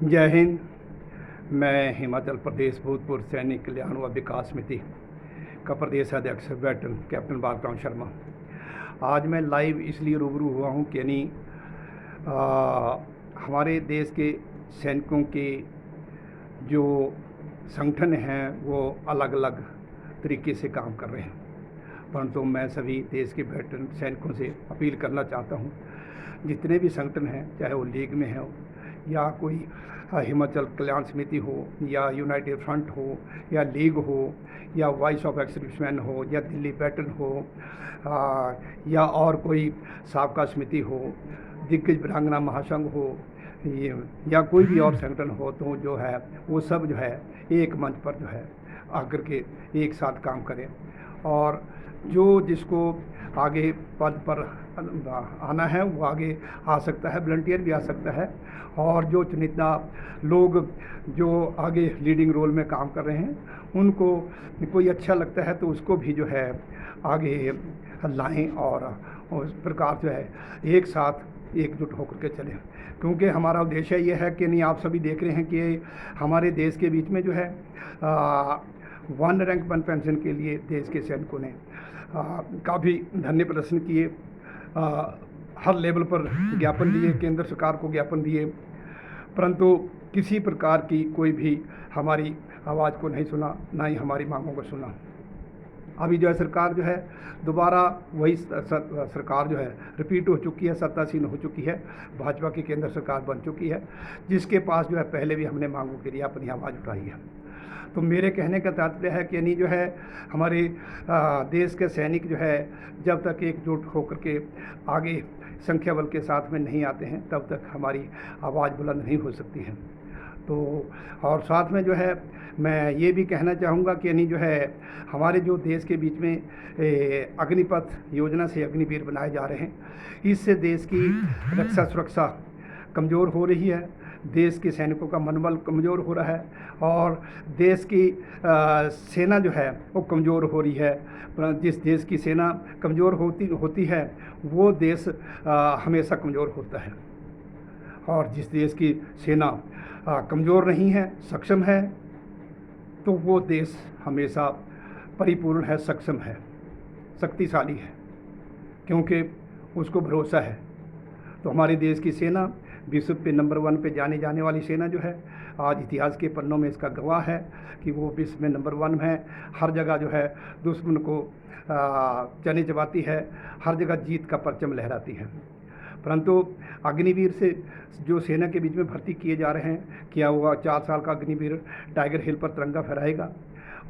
जय हिंद। मैं हिमाचल प्रदेश भूतपूर्व सैनिक कल्याण व विकास समिति का प्रदेश अध्यक्ष वेटरन कैप्टन बालराम शर्मा। आज मैं लाइव इसलिए रूबरू हुआ हूँ कि हमारे देश के सैनिकों के जो संगठन हैं वो अलग अलग तरीके से काम कर रहे हैं, परंतु मैं सभी देश के वेटरन सैनिकों से अपील करना चाहता हूँ, जितने भी संगठन हैं, चाहे वो लीग में हो या कोई हिमाचल कल्याण समिति हो या यूनाइटेड फ्रंट हो या लीग हो या वॉइस ऑफ एक्स-सर्विसमैन हो या दिल्ली वेटरन हो या और कोई साबका समिति हो, दिग्गज वीरांगना महासंघ हो या कोई भी और संगठन हो, तो जो है वो सब जो है एक मंच पर जो है आकर के एक साथ काम करें और जो जिसको आगे पद पर आना है वो आगे आ सकता है, वॉलंटियर भी आ सकता है। और जो चुनिंदा लोग जो आगे लीडिंग रोल में काम कर रहे हैं, उनको कोई अच्छा लगता है तो उसको भी जो है आगे लाएं और उस प्रकार जो है एक साथ एकजुट होकर के चलें, क्योंकि हमारा उद्देश्य ये है कि नहीं, आप सभी देख रहे हैं कि हमारे देश के बीच में जो है वन रैंक वन पेंशन के लिए देश के सैनिकों ने काफ़ी धरने प्रदर्शन किए, हर लेवल पर ज्ञापन दिए, केंद्र सरकार को ज्ञापन दिए, परंतु किसी प्रकार की कोई भी हमारी आवाज़ को नहीं सुना, ना ही हमारी मांगों को सुना। अभी जो है सरकार जो है दोबारा वही सरकार जो है रिपीट हो चुकी है, सत्तासीन हो चुकी है, भाजपा की केंद्र सरकार बन चुकी है, जिसके पास जो है पहले भी हमने मांगों के लिए अपनी आवाज़ उठाई है। तो मेरे कहने का तात्पर्य है कि नहीं, जो है हमारे देश के सैनिक जो है जब तक एकजुट होकर के आगे संख्या बल के साथ में नहीं आते हैं, तब तक हमारी आवाज़ बुलंद नहीं हो सकती है। तो और साथ में जो है मैं ये भी कहना चाहूँगा कि नहीं, जो है हमारे जो देश के बीच में अग्निपथ योजना से अग्निवीर बनाए जा रहे हैं, इससे देश की रक्षा सुरक्षा कमज़ोर हो रही है, देश के सैनिकों का मनोबल कमज़ोर हो रहा है और देश की सेना जो है वो कमज़ोर हो रही है। जिस देश की सेना कमज़ोर होती है वो देश हमेशा कमज़ोर होता है, और जिस देश की सेना कमज़ोर नहीं है, सक्षम है, तो वो देश हमेशा परिपूर्ण है, सक्षम है, शक्तिशाली है, क्योंकि उसको भरोसा है। तो हमारे देश की सेना विश्व पे नंबर 1 पे जाने वाली सेना जो है, आज इतिहास के पन्नों में इसका गवाह है कि वो विश्व में नंबर 1 में है। हर जगह जो है दुश्मन को चने चबाती है, हर जगह जीत का परचम लहराती है। परंतु अग्निवीर से जो सेना के बीच में भर्ती किए जा रहे हैं, क्या हुआ 4 साल का अग्निवीर टाइगर हिल पर तिरंगा फहराएगा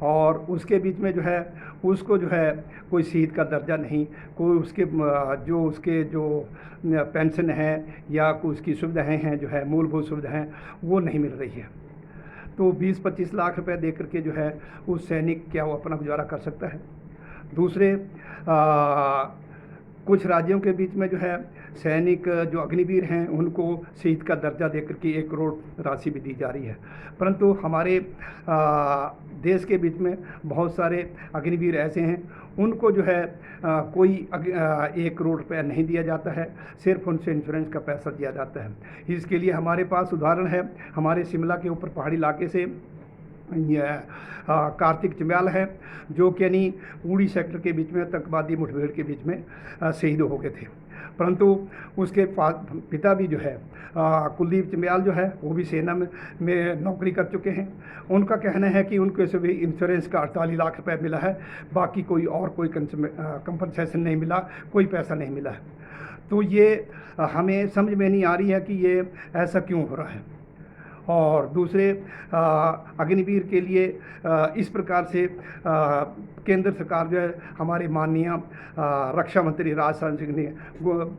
और उसके बीच में जो है उसको जो है कोई शहीद का दर्जा नहीं, कोई उसके जो पेंशन है या कोई उसकी सुविधाएँ हैं जो है मूलभूत सुविधाएँ वो नहीं मिल रही है। तो 20-25 लाख रुपए दे करके जो है उस सैनिक क्या वो अपना गुजारा कर सकता है। दूसरे कुछ राज्यों के बीच में जो है सैनिक जो अग्निवीर हैं उनको शहीद का दर्जा देकर के 1 करोड़ राशि भी दी जा रही है, परंतु हमारे देश के बीच में बहुत सारे अग्निवीर ऐसे हैं उनको जो है कोई 1 करोड़ रुपया नहीं दिया जाता है, सिर्फ उनसे इंश्योरेंस का पैसा दिया जाता है। इसके लिए हमारे पास उदाहरण है, हमारे शिमला के ऊपर पहाड़ी इलाके से कार्तिक चम्याल है, जो कि यानी उड़ी सेक्टर के बीच में आतंकवादी मुठभेड़ के बीच में शहीद हो गए थे, परंतु उसके पिता भी जो है कुलदीप चम्याल जो है वो भी सेना में नौकरी कर चुके हैं। उनका कहना है कि उनको से भी इंश्योरेंस का 48 लाख रुपए मिला है, बाकी कोई कंपनसेशन नहीं मिला, कोई पैसा नहीं मिला है। तो ये हमें समझ में नहीं आ रही है कि ये ऐसा क्यों हो रहा है। और दूसरे अग्निवीर के लिए इस प्रकार से केंद्र सरकार जो है हमारे माननीय रक्षा मंत्री राजनाथ सिंह ने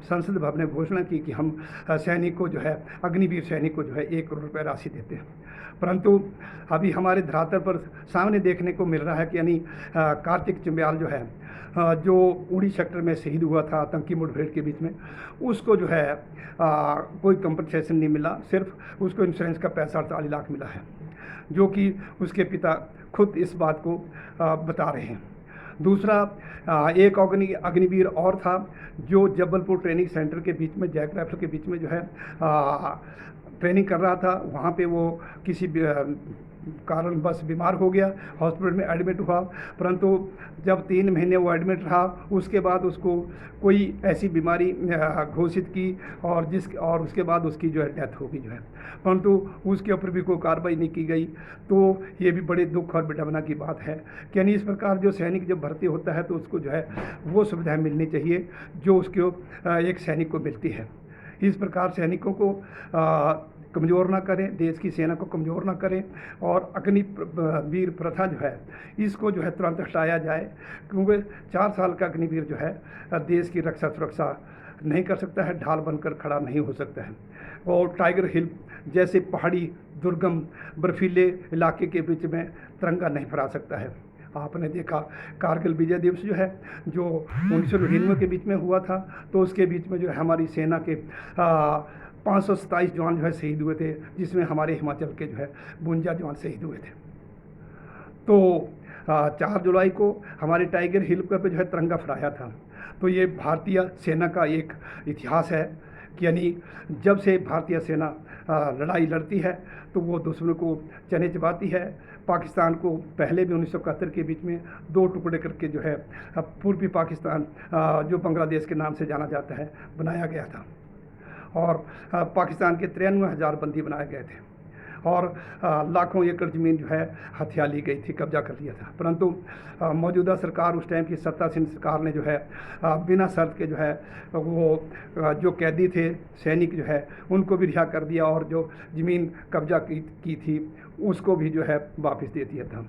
संसद भवन में घोषणा की कि हम सैनिक को जो है अग्निवीर सैनिक को जो है 1 करोड़ रुपये राशि देते हैं, परंतु अभी हमारे धरातल पर सामने देखने को मिल रहा है कि यानी कार्तिक चम्याल जो है जो उड़ी सेक्टर में शहीद हुआ था आतंकी मुठभेड़ के बीच में, उसको जो है कोई कंपनसेशन नहीं मिला, सिर्फ उसको इंश्योरेंस का पैसा 48 लाख मिला है, जो कि उसके पिता खुद इस बात को बता रहे हैं। दूसरा एक अग्निवीर और था जो जबलपुर ट्रेनिंग सेंटर के बीच में, जैक राइफल के बीच में जो है ट्रेनिंग कर रहा था। वहाँ पे वो किसी कारणवश बीमार हो गया, हॉस्पिटल में एडमिट हुआ, परंतु जब 3 महीने वो एडमिट रहा उसके बाद उसको कोई ऐसी बीमारी घोषित की और उसके बाद उसकी जो है डेथ हो गई जो है, परंतु उसके ऊपर भी कोई कार्रवाई नहीं की गई। तो ये भी बड़े दुख और विडंबना की बात है कि यानी इस प्रकार जो सैनिक जब भर्ती होता है तो उसको जो है वो सुविधाएं मिलनी चाहिए जो उसको एक सैनिक को मिलती है। इस प्रकार सैनिकों को कमज़ोर ना करें, देश की सेना को कमज़ोर ना करें और अग्निवीर प्रथा जो है इसको जो है तुरंत हटाया जाए, क्योंकि 4 साल का अग्निवीर जो है देश की रक्षा सुरक्षा नहीं कर सकता है, ढाल बनकर खड़ा नहीं हो सकता है। और टाइगर हिल जैसे पहाड़ी दुर्गम बर्फीले इलाके के बीच में तिरंगा नहीं फहरा सकता है। आपने देखा कारगिल विजय दिवस जो है जो 1999 के बीच में हुआ था, तो उसके बीच में जो है हमारी सेना के 527 जवान जो है शहीद हुए थे, जिसमें हमारे हिमाचल के जो है 52 जवान शहीद हुए थे। तो 4 जुलाई को हमारे टाइगर हिल पर जो है तिरंगा फहराया था। तो ये भारतीय सेना का एक इतिहास है कि यानी जब से भारतीय सेना लड़ाई लड़ती है तो वो दुश्मनों को चने चबाती है। पाकिस्तान को पहले भी 1971 के बीच में 2 टुकड़े करके जो है पूर्वी पाकिस्तान जो बांग्लादेश के नाम से जाना जाता है बनाया गया था और पाकिस्तान के 93,000 बंदी बनाए गए थे और लाखों एकड़ ज़मीन जो है हथिया ली गई थी, कब्जा कर लिया था। परंतु मौजूदा सरकार, उस टाइम की सत्तासीन सरकार ने जो है बिना शर्त के जो है वो जो कैदी थे सैनिक जो है उनको भी रिहा कर दिया और जो ज़मीन कब्जा की थी उसको भी जो है वापस दे दिया था।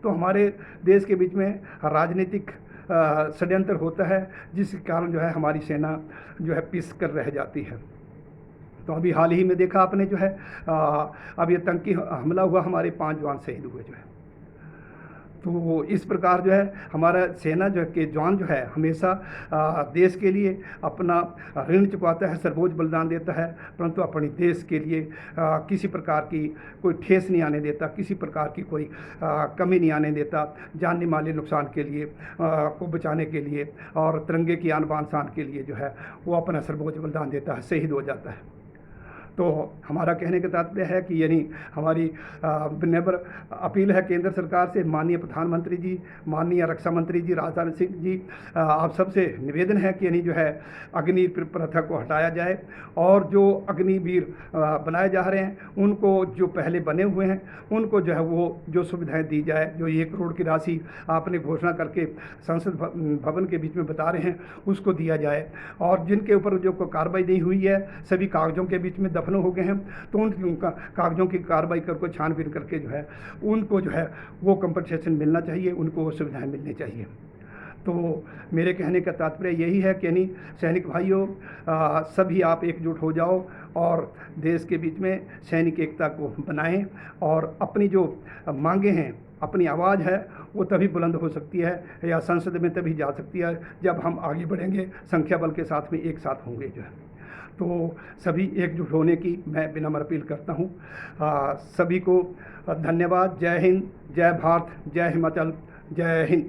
तो हमारे देश के बीच में राजनीतिक षड्यंत्र होता है जिसके कारण जो है हमारी सेना जो है पिस कर रह जाती है। तो अभी हाल ही में देखा आपने जो है अब ये आतंकी हमला हुआ, हमारे 5 जवान शहीद हुए जो है। तो इस प्रकार जो है हमारा सेना जो के जवान जो है हमेशा देश के लिए अपना ऋण चुकाता है, सर्वोच्च बलिदान देता है, परंतु अपने देश के लिए किसी प्रकार की कोई ठेस नहीं आने देता, किसी प्रकार की कोई कमी नहीं आने देता, जानने माली नुकसान के लिए को बचाने के लिए और तिरंगे की आन बान शान के लिए जो है वो अपना सर्वोच्च बलिदान देता है, शहीद हो जाता है। तो हमारा कहने का तात्पर्य है कि यानी हमारी विनम्र अपील है केंद्र सरकार से, माननीय प्रधानमंत्री जी, माननीय रक्षा मंत्री जी राजनाथ सिंह जी, आप सबसे निवेदन है कि यानी जो है अग्निवीर प्रथा को हटाया जाए और जो अग्निवीर बनाए जा रहे हैं उनको, जो पहले बने हुए हैं उनको जो है वो जो सुविधाएं दी जाए, जो 1 करोड़ की राशि आपने घोषणा करके संसद भवन के बीच में बता रहे हैं उसको दिया जाए और जिनके ऊपर जो कार्रवाई नहीं हुई है, सभी कागजों के बीच में दफन हो गए हैं, तो उनका कागजों की कार्रवाई करके छानबीन करके जो है उनको जो है वो कंपनसेशन मिलना चाहिए, उनको वो सुविधाएं मिलनी चाहिए। तो मेरे कहने का तात्पर्य यही है कि यानी सैनिक भाइयों सभी आप एकजुट हो जाओ और देश के बीच में सैनिक एकता को बनाएं और अपनी जो मांगे हैं, अपनी आवाज़ है वो तभी बुलंद हो सकती है या संसद में तभी जा सकती है जब हम आगे बढ़ेंगे, संख्या बल के साथ में एक साथ होंगे जो है। तो सभी एकजुट होने की मैं विनम्र अपील करता हूँ। सभी को धन्यवाद। जय हिंद, जय भारत, जय हिमाचल, जय हिंद।